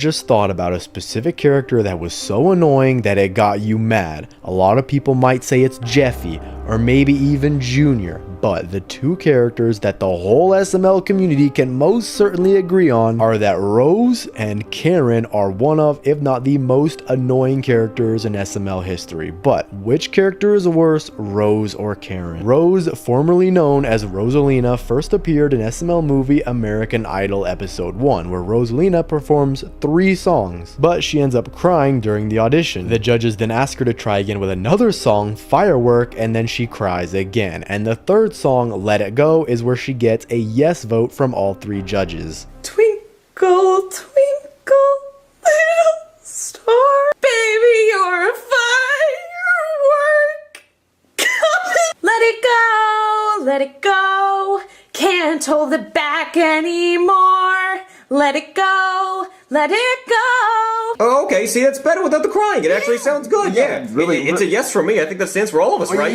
Just thought about a specific character that was so annoying that it got you mad. A lot of people might say it's Jeffy, or maybe even Junior, but the two characters that the whole SML community can most certainly agree on are that Rose and Karen are one of, if not the most annoying characters in SML history. But which character is worse, Rose or Karen? Rose, formerly known as Rosalina, first appeared in SML movie American Idol episode 1, where Rosalina performs 3 songs, but she ends up crying during the audition. The judges then ask her to try again with another song, Firework, and then she cries again. And the third song, Let It Go, is where she gets a yes vote from all 3 judges. Twinkle, twinkle, little star, baby, you're a firework. Let it go, can't hold it back anymore. Let it go, let it go. Oh, okay, see, that's better without the crying. It actually sounds good, yeah. Really, it's a yes from me. I think that stands for all of us, right?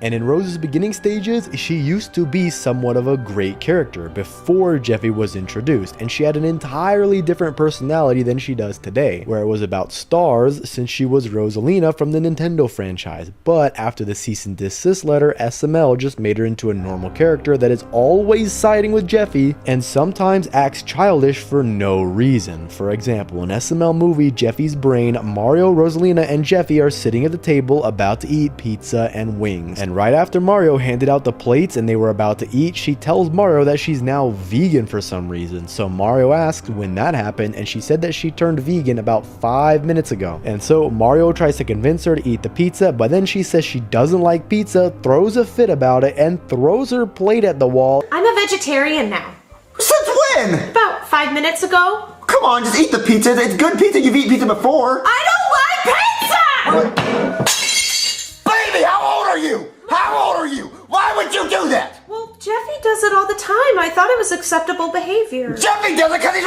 And in Rose's beginning stages, she used to be somewhat of a great character before Jeffy was introduced, and she had an entirely different personality than she does today, where it was about stars since she was Rosalina from the Nintendo franchise. But after the cease and desist letter, SML just made her into a normal character that is always siding with Jeffy and sometimes acts childish for no reason. For example, in SML movie Jeffy's Brain, Mario, Rosalina, and Jeffy are sitting at the table about to eat pizza and wings. And right after Mario handed out the plates and they were about to eat, she tells Mario that she's now vegan for some reason. So Mario asks when that happened, and she said that she turned vegan about 5 minutes ago. And so Mario tries to convince her to eat the pizza, but then she says she doesn't like pizza, throws a fit about it, and throws her plate at the wall. I'm a vegetarian now. Since when? About 5 minutes ago. Come on, just eat the pizza. It's good pizza. You've eaten pizza before. I don't like pizza! Baby, how old are you? How old are you? Why would you do that? Well, Jeffy does it all the time. I thought it was acceptable behavior. Jeffy does it because he's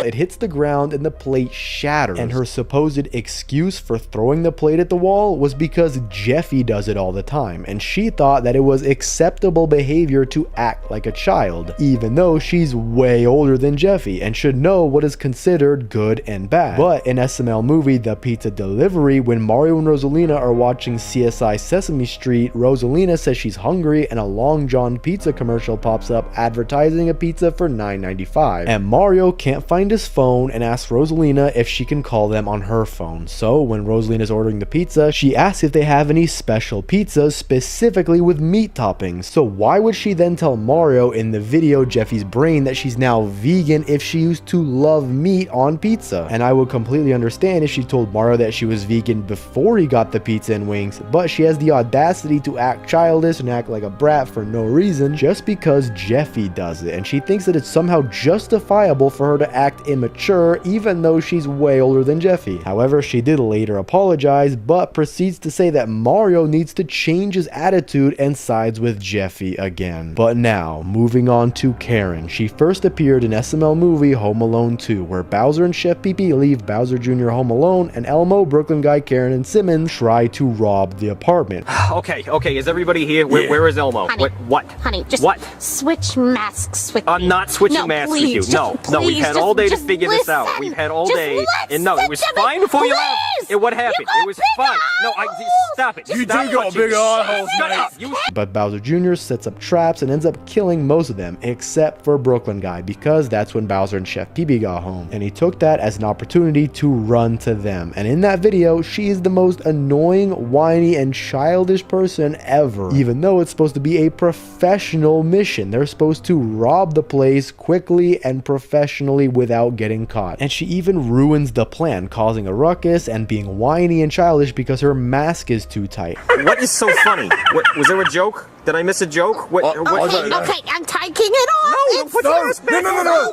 It hits the ground and the plate shatters, and her supposed excuse for throwing the plate at the wall was because Jeffy does it all the time, and she thought that it was acceptable behavior to act like a child, even though she's way older than Jeffy and should know what is considered good and bad. But in SML movie The Pizza Delivery, when Mario and Rosalina are watching CSI Sesame Street, Rosalina says she's hungry and a Long John pizza commercial pops up advertising a pizza for $9.95, and Mario can't find his phone and asks Rosalina if she can call them on her phone. So when Rosalina's ordering the pizza, she asks if they have any special pizzas specifically with meat toppings. So why would she then tell Mario in the video Jeffy's Brain that she's now vegan if she used to love meat on pizza? And I would completely understand if she told Mario that she was vegan before he got the pizza and wings, but she has the audacity to act childish and act like a brat for no reason just because Jeffy does it, and she thinks that it's somehow justifiable for her to act immature even though she's way older than Jeffy. However, she did later apologize, but proceeds to say that Mario needs to change his attitude and sides with Jeffy again. But now, moving on to Karen. She first appeared in SML movie Home Alone 2, where Bowser and Chef Pee-Pee leave Bowser Jr. home alone, and Elmo, Brooklyn Guy, Karen, and Simmons try to rob the apartment. Okay, is everybody here? Where is Elmo? Honey, What? Honey, just What? switch masks with me. I'm not switching No, masks please, with you. No, just no, we've please, had all day to just figure this out. listen. We've had all Just day. And no, it was listen to fine me, before you left. please. What happened? You got It was big fine. No, eyes. stop it. You Stop do got touching big me. eyeballs, Shut mate. up. You But Bowser Jr. sets up traps and ends up killing most of them, except for Brooklyn Guy, because that's when Bowser and Chef Pee-Pee got home. And he took that as an opportunity to run to them. And in that video, she is the most annoying, whiny, and childish person ever. Even though it's supposed to be a professional mission. They're supposed to rob the place quickly and professionally without getting caught. And she even ruins the plan, causing a ruckus and being whiny and childish because her mask is too tight. What is so funny? Was there a joke? Did I miss a joke? Okay, I'm taking it off. Put your mask back on. No,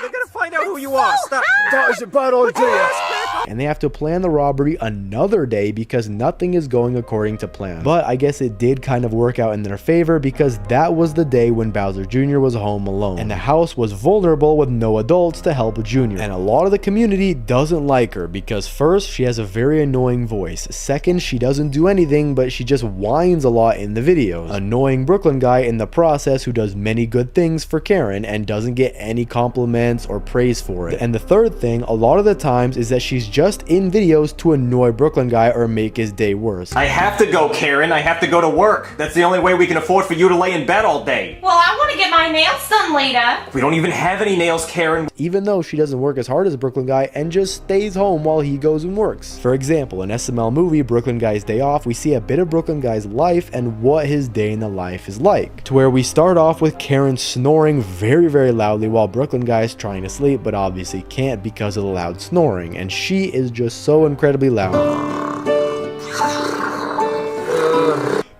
they're gonna find out who you are. Stop. That is a bad idea. Put your mask back and they have to plan the robbery another day because nothing is going according to plan. But I guess it did kind of work out in their favor because that was the day when Bowser Jr. was home alone and the house was vulnerable with no adults to help Jr. And a lot of the community doesn't like her because first, she has a very annoying voice. Second, she doesn't do anything, but she just whines a lot in the videos, annoying Brooklyn guy in the process who does many good things for Karen and doesn't get any compliments or praise for it. And the third thing, a lot of the times, is that she's just in videos to annoy Brooklyn guy or make his day worse. I have to go, Karen. I have to go to work. That's the only way we can afford for you to lay in bed all day. Well, I want to get my nails done later. We don't even have any nails, Karen. Even though she doesn't work as hard as Brooklyn guy and just stays home while he goes and works. For example, in SML movie Brooklyn Guy's Day Off, we see a bit of Brooklyn guy's life and what his day in the life is like. To where we start off with Karen snoring very, very loudly while Brooklyn guy is trying to sleep, but obviously can't because of the loud snoring, and she is just so incredibly loud.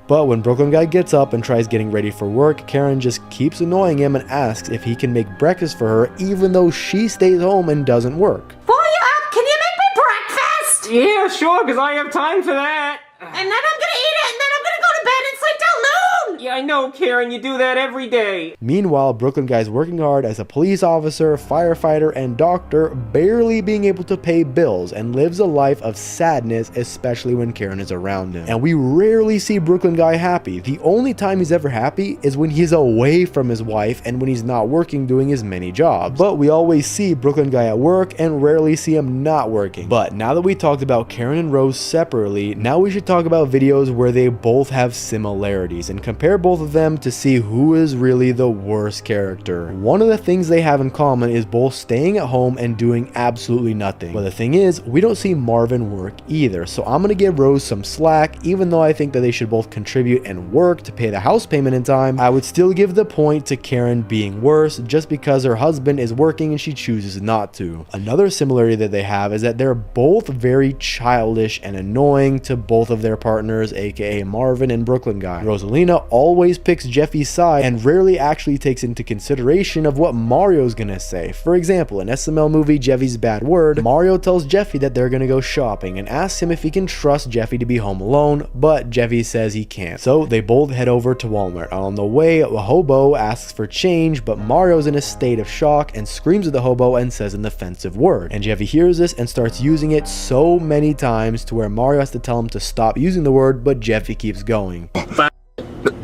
But when Brooklyn guy gets up and tries getting ready for work, Karen just keeps annoying him and asks if he can make breakfast for her even though she stays home and doesn't work. Boy, up! Can you make me breakfast? Yeah, sure, because I have time for that. And then I'm gonna eat it, and then I'm gonna go to bed and sleep till noon! Yeah, I know, Karen. You do that every day. Meanwhile, Brooklyn guy's working hard as a police officer, firefighter, and doctor, barely being able to pay bills, and lives a life of sadness, especially when Karen is around him. And we rarely see Brooklyn guy happy. The only time he's ever happy is when he's away from his wife and when he's not working doing his many jobs. But we always see Brooklyn guy at work and rarely see him not working. But now that we talked about Karen and Rose separately, now we should talk about videos where they both have similarities and compare both of them to see who is really the worst character. One of the things they have in common is both staying at home and doing absolutely nothing. But the thing is, we don't see Marvin work either, so I'm gonna give Rose some slack. Even though I think that they should both contribute and work to pay the house payment in time, I would still give the point to Karen being worse just because her husband is working and she chooses not to. Another similarity that they have is that they're both very childish and annoying to both of their partners, aka Marvin and Brooklyn guy. Rosalina always picks Jeffy's side and rarely actually takes into consideration of what Mario's gonna say. For example, in SML movie Jeffy's Bad Word, Mario tells Jeffy that they're gonna go shopping and asks him if he can trust Jeffy to be home alone, but Jeffy says he can't. So they both head over to Walmart. On the way, a hobo asks for change, but Mario's in a state of shock and screams at the hobo and says an offensive word. And Jeffy hears this and starts using it so many times to where Mario has to tell him to stop using the word, but Jeffy keeps going.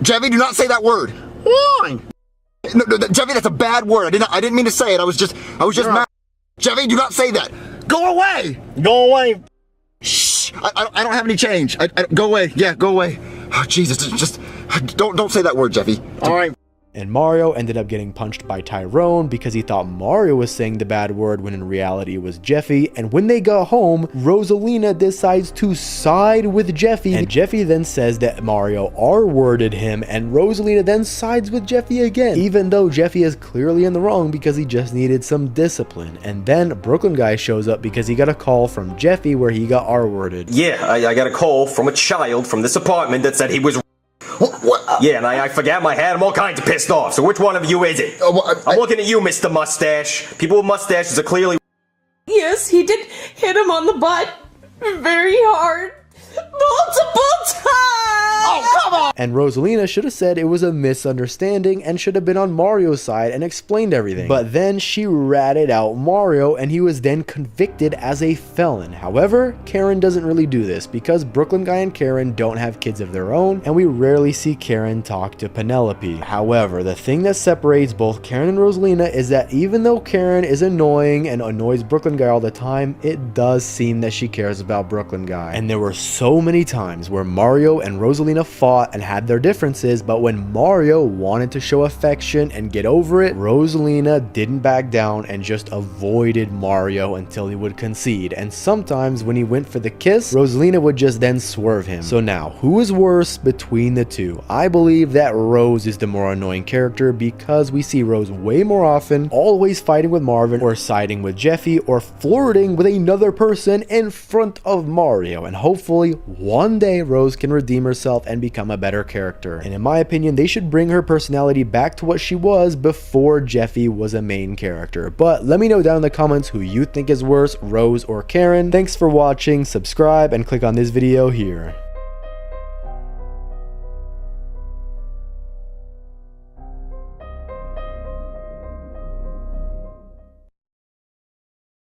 Jeffy, do not say that word. Why? No, Jeffy, that's a bad word. I didn't mean to say it. I was just mad. Jeffy, do not say that. Go away. Go away. Shh. I don't have any change. Go away. Yeah, go away. Oh, Jesus, just don't say that word, Jeffy. All right. And Mario ended up getting punched by Tyrone because he thought Mario was saying the bad word when in reality it was Jeffy. And when they got home, Rosalina decides to side with Jeffy, and Jeffy then says that Mario R-worded him, and Rosalina then sides with Jeffy again, even though Jeffy is clearly in the wrong because he just needed some discipline. And then Brooklyn guy shows up because he got a call from Jeffy where he got R-worded. Yeah, I got a call from a child from this apartment that said he was... What? Yeah, and I forgot my hat. I'm all kinds of pissed off. So which one of you is it? I'm looking at you, Mr. Mustache. People with mustaches are clearly... Yes, he did hit him on the butt very hard. Multiple times! Oh, come on! And Rosalina should have said it was a misunderstanding and should have been on Mario's side and explained everything. But then she ratted out Mario and he was then convicted as a felon. However, Karen doesn't really do this because Brooklyn guy and Karen don't have kids of their own and we rarely see Karen talk to Penelope. However, the thing that separates both Karen and Rosalina is that even though Karen is annoying and annoys Brooklyn guy all the time, it does seem that she cares about Brooklyn guy. And there were so many times where Mario and Rosalina fought and had their differences, but when Mario wanted to show affection and get over it, Rosalina didn't back down and just avoided Mario until he would concede. And sometimes when he went for the kiss, Rosalina would just then swerve him. So now, who is worse between the two? I believe that Rose is the more annoying character because we see Rose way more often, always fighting with Marvin or siding with Jeffy or flirting with another person in front of Mario. And hopefully hopefully one day Rose can redeem herself and become a better character. And in my opinion, they should bring her personality back to what she was before Jeffy was a main character. But let me know down in the comments who you think is worse, Rose or Karen. Thanks for watching, subscribe, and click on this video here.